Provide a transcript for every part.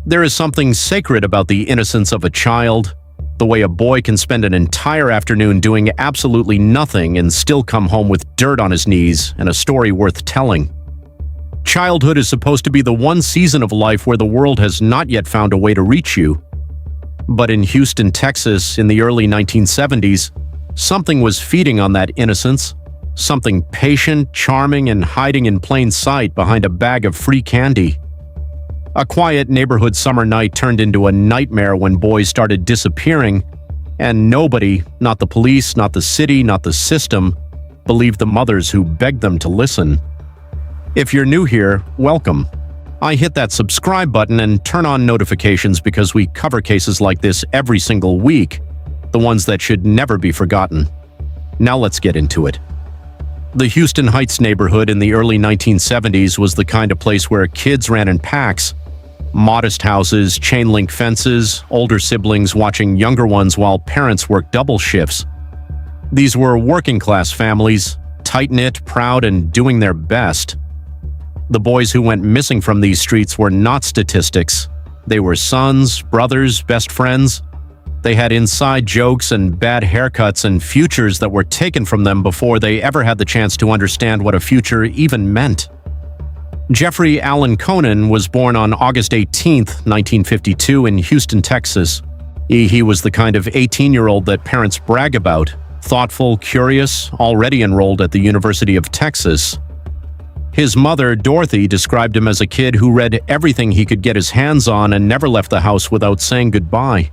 There is something sacred about the innocence of a child, the way a boy can spend an entire afternoon doing absolutely nothing and still come home with dirt on his knees and a story worth telling. Childhood is supposed to be the one season of life where the world has not yet found a way to reach you. But in Houston, Texas, in the early 1970s, something was feeding on that innocence, something patient, charming, and hiding in plain sight behind a bag of free candy. A quiet neighborhood summer night turned into a nightmare when boys started disappearing, and nobody, not the police, not the city, not the system, believed the mothers who begged them to listen. If you're new here, welcome. I hit that subscribe button and turn on notifications because we cover cases like this every single week, the ones that should never be forgotten. Now let's get into it. The Houston Heights neighborhood in the early 1970s was the kind of place where kids ran in packs. Modest houses, chain-link fences, older siblings watching younger ones while parents worked double shifts. These were working-class families, tight-knit, proud, and doing their best. The boys who went missing from these streets were not statistics. They were sons, brothers, best friends. They had inside jokes and bad haircuts and futures that were taken from them before they ever had the chance to understand what a future even meant. Jeffrey Allen Conan was born on August 18, 1952 in Houston, Texas. He was the kind of 18-year-old that parents brag about, thoughtful, curious, already enrolled at the University of Texas. His mother, Dorothy, described him as a kid who read everything he could get his hands on and never left the house without saying goodbye.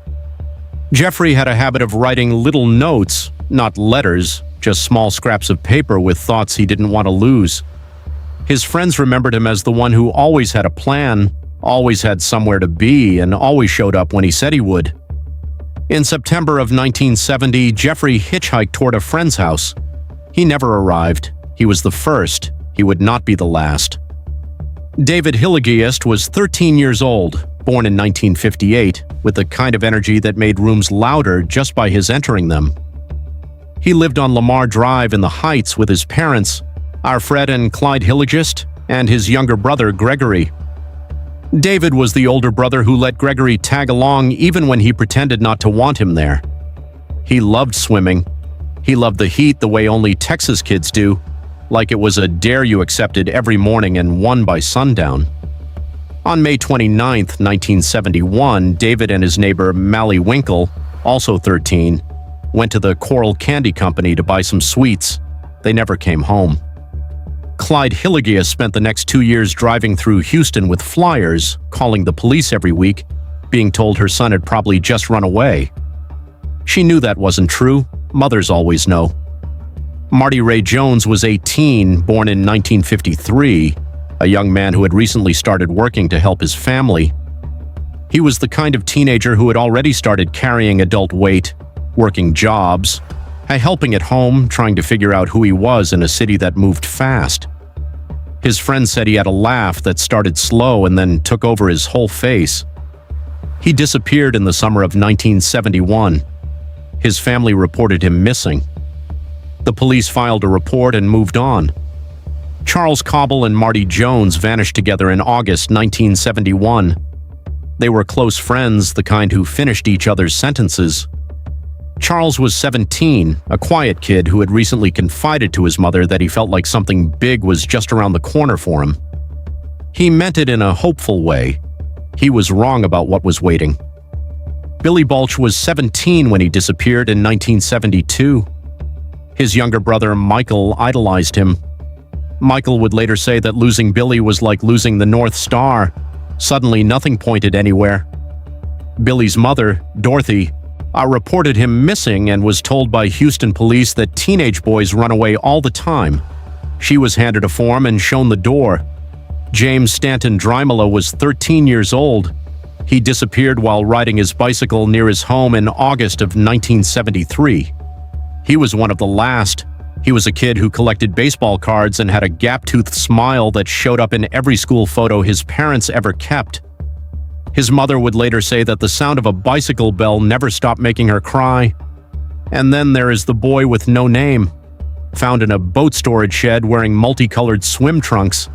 Jeffrey had a habit of writing little notes, not letters, just small scraps of paper with thoughts he didn't want to lose. His friends remembered him as the one who always had a plan, always had somewhere to be, and always showed up when he said he would. In September of 1970, Jeffrey hitchhiked toward a friend's house. He never arrived. He was the first. He would not be the last. David Hilligiest was 13 years old, born in 1958, with the kind of energy that made rooms louder just by his entering them. He lived on Lamar Drive in the Heights with his parents, our Fred and Clyde Hilligiest, and his younger brother, Gregory. David was the older brother who let Gregory tag along even when he pretended not to want him there. He loved swimming. He loved the heat the way only Texas kids do, like it was a dare you accepted every morning and won by sundown. On May 29, 1971, David and his neighbor Mally Winkle, also 13, went to the Corll Candy Company to buy some sweets. They never came home. Clyde Hilligiest spent the next 2 years driving through Houston with flyers, calling the police every week, being told her son had probably just run away. She knew that wasn't true. Mothers always know. Marty Ray Jones was 18, born in 1953, a young man who had recently started working to help his family. He was the kind of teenager who had already started carrying adult weight, working jobs, helping at home, trying to figure out who he was in a city that moved fast. His friend said he had a laugh that started slow and then took over his whole face. He disappeared in the summer of 1971. His family reported him missing. The police filed a report and moved on. Charles Cobble and Marty Jones vanished together in August 1971. They were close friends, the kind who finished each other's sentences. Charles was 17, a quiet kid who had recently confided to his mother that he felt like something big was just around the corner for him. He meant it in a hopeful way. He was wrong about what was waiting. Billy Balch was 17 when he disappeared in 1972. His younger brother, Michael, idolized him. Michael would later say that losing Billy was like losing the North Star. Suddenly, nothing pointed anywhere. Billy's mother, Dorothy, reported him missing and was told by Houston police that teenage boys run away all the time. She was handed a form and shown the door. James Stanton Drymala was 13 years old. He disappeared while riding his bicycle near his home in August of 1973. He was one of the last. He was a kid who collected baseball cards and had a gap-toothed smile that showed up in every school photo his parents ever kept. His mother would later say that the sound of a bicycle bell never stopped making her cry. And then there is the boy with no name, found in a boat storage shed wearing multicolored swim trunks.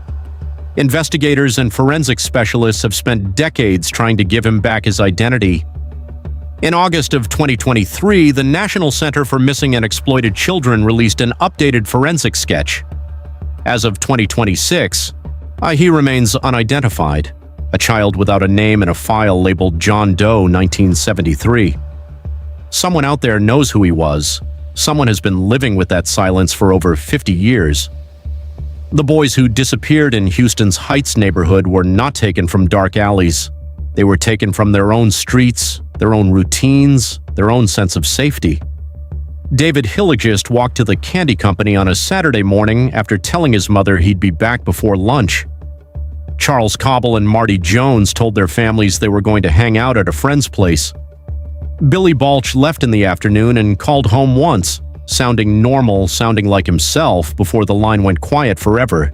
Investigators and forensic specialists have spent decades trying to give him back his identity. In August of 2023, the National Center for Missing and Exploited Children released an updated forensic sketch. As of 2026, he remains unidentified, a child without a name in a file labeled John Doe 1973. Someone out there knows who he was. Someone has been living with that silence for over 50 years. The boys who disappeared in Houston's Heights neighborhood were not taken from dark alleys. They were taken from their own streets, their own routines, their own sense of safety. David Hilligist walked to the candy company on a Saturday morning after telling his mother he'd be back before lunch. Charles Cobble and Marty Jones told their families they were going to hang out at a friend's place. Billy Balch left in the afternoon and called home once, sounding normal, sounding like himself, before the line went quiet forever.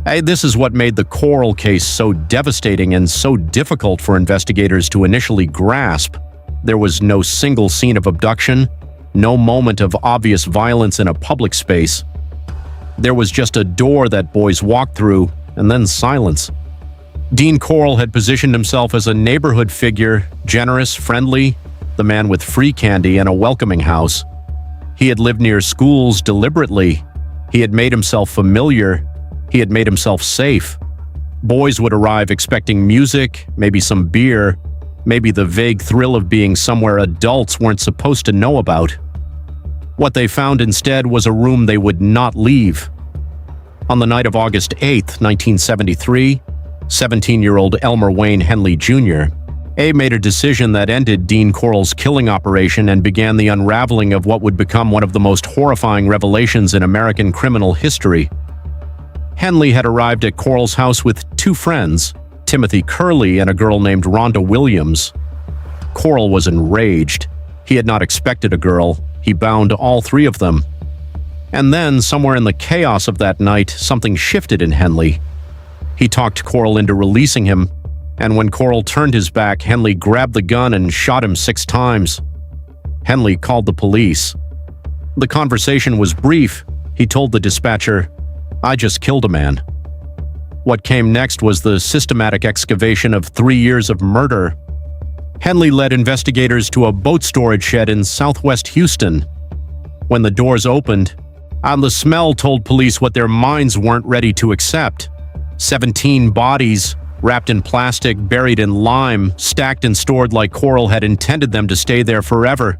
This is what made the Corll case so devastating and so difficult for investigators to initially grasp. There was no single scene of abduction, no moment of obvious violence in a public space. There was just a door that boys walked through, and then silence. Dean Corll had positioned himself as a neighborhood figure, generous, friendly, the man with free candy and a welcoming house. He had lived near schools deliberately. He had made himself familiar. He had made himself safe. Boys would arrive expecting music, maybe some beer, maybe the vague thrill of being somewhere adults weren't supposed to know about. What they found instead was a room they would not leave. On the night of August 8, 1973, 17-year-old Elmer Wayne Henley Jr. made a decision that ended Dean Corll's killing operation and began the unraveling of what would become one of the most horrifying revelations in American criminal history. Henley had arrived at Corll's house with two friends, Timothy Curley and a girl named Rhonda Williams. Corll was enraged. He had not expected a girl. He bound all three of them. And then, somewhere in the chaos of that night, something shifted in Henley. He talked Corll into releasing him, and when Corll turned his back, Henley grabbed the gun and shot him 6 times. Henley called the police. The conversation was brief. He told the dispatcher, "I just killed a man." What came next was the systematic excavation of 3 years of murder. Henley led investigators to a boat storage shed in southwest Houston. When the doors opened, the smell told police what their minds weren't ready to accept. 17 bodies, wrapped in plastic, buried in lime, stacked and stored like Corll had intended them to stay there forever.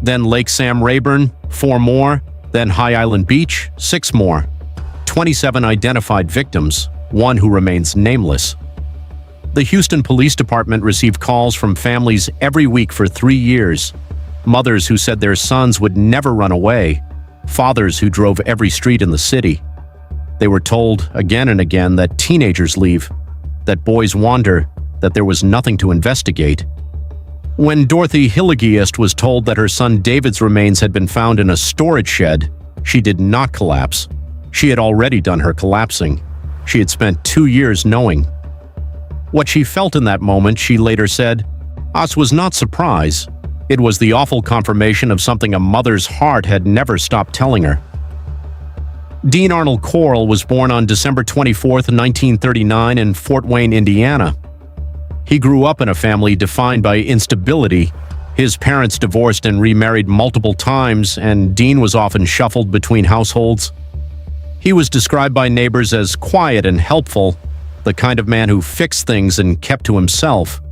Then Lake Sam Rayburn, 4 more, then High Island Beach, 6 more. 27 identified victims, 1 who remains nameless. The Houston Police Department received calls from families every week for 3 years. Mothers who said their sons would never run away. Fathers who drove every street in the city. They were told again and again that teenagers leave, that boys wander, that there was nothing to investigate. When Dorothy Hilligist was told that her son David's remains had been found in a storage shed, she did not collapse. She had already done her collapsing. She had spent 2 years knowing. What she felt in that moment, she later said, was not surprise. It was the awful confirmation of something a mother's heart had never stopped telling her. Dean Arnold Corll was born on December 24, 1939 in Fort Wayne, Indiana. He grew up in a family defined by instability. His parents divorced and remarried multiple times, and Dean was often shuffled between households. He was described by neighbors as quiet and helpful, the kind of man who fixed things and kept to himself.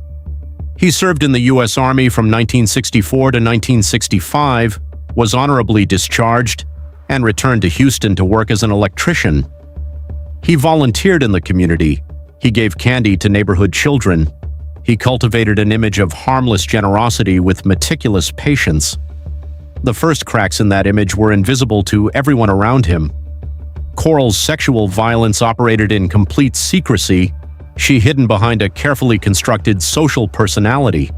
He served in the U.S. Army from 1964 to 1965, was honorably discharged, and returned to Houston to work as an electrician. He volunteered in the community. He gave candy to neighborhood children. He cultivated an image of harmless generosity with meticulous patience. The first cracks in that image were invisible to everyone around him. Corll's sexual violence operated in complete secrecy, she hidden behind a carefully constructed social personality.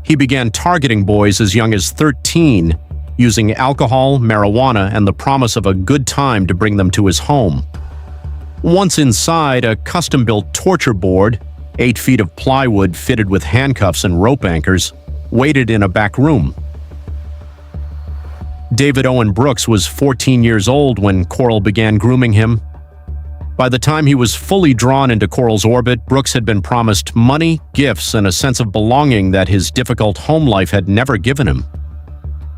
He began targeting boys as young as 13, using alcohol, marijuana, and the promise of a good time to bring them to his home. Once inside, a custom-built torture board, 8 feet of plywood fitted with handcuffs and rope anchors, waited in a back room. David Owen Brooks was 14 years old when Corll began grooming him. By the time he was fully drawn into Corll's orbit, Brooks had been promised money, gifts, and a sense of belonging that his difficult home life had never given him.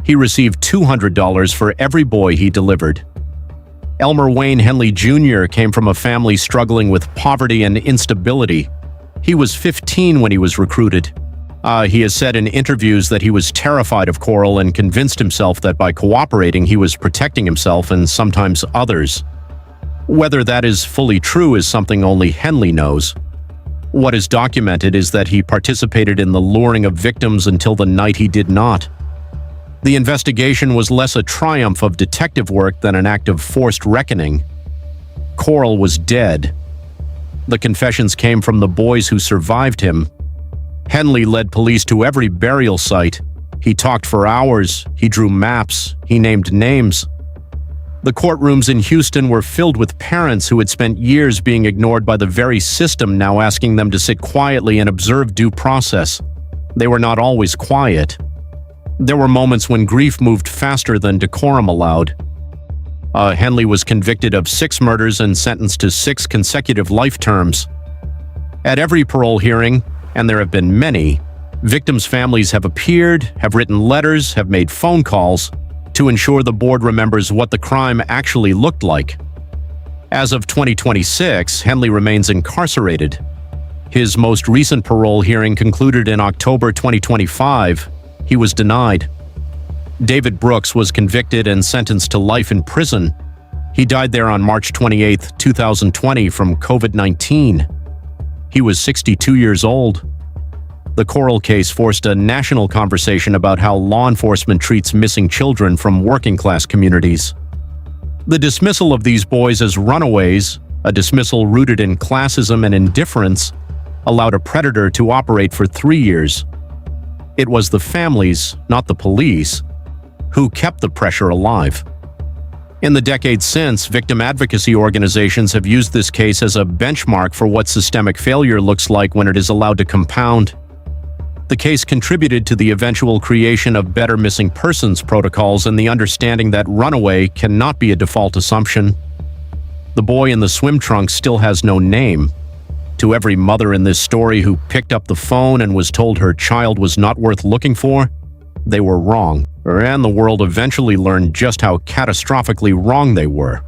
He received $200 for every boy he delivered. Elmer Wayne Henley Jr. came from a family struggling with poverty and instability. He was 15 when he was recruited. He has said in interviews that he was terrified of Corll and convinced himself that by cooperating he was protecting himself and sometimes others. Whether that is fully true is something only Henley knows. What is documented is that he participated in the luring of victims until the night he did not. The investigation was less a triumph of detective work than an act of forced reckoning. Corll was dead. The confessions came from the boys who survived him. Henley led police to every burial site. He talked for hours, he drew maps, he named names. The courtrooms in Houston were filled with parents who had spent years being ignored by the very system now asking them to sit quietly and observe due process. They were not always quiet. There were moments when grief moved faster than decorum allowed. Henley was convicted of 6 murders and sentenced to 6 consecutive life terms. At every parole hearing, and there have been many, victims' families have appeared, have written letters, have made phone calls to ensure the board remembers what the crime actually looked like. As of 2026, Henley remains incarcerated. His most recent parole hearing concluded in October 2025. He was denied. David Brooks was convicted and sentenced to life in prison. He died there on March 28, 2020 from COVID-19. He was 62 years old. The Corll case forced a national conversation about how law enforcement treats missing children from working-class communities. The dismissal of these boys as runaways, a dismissal rooted in classism and indifference, allowed a predator to operate for 3 years. It was the families, not the police, who kept the pressure alive. In the decades since, victim advocacy organizations have used this case as a benchmark for what systemic failure looks like when it is allowed to compound. The case contributed to the eventual creation of better missing persons protocols and the understanding that runaway cannot be a default assumption. The boy in the swim trunks still has no name. To every mother in this story who picked up the phone and was told her child was not worth looking for, they were wrong, and the world eventually learned just how catastrophically wrong they were.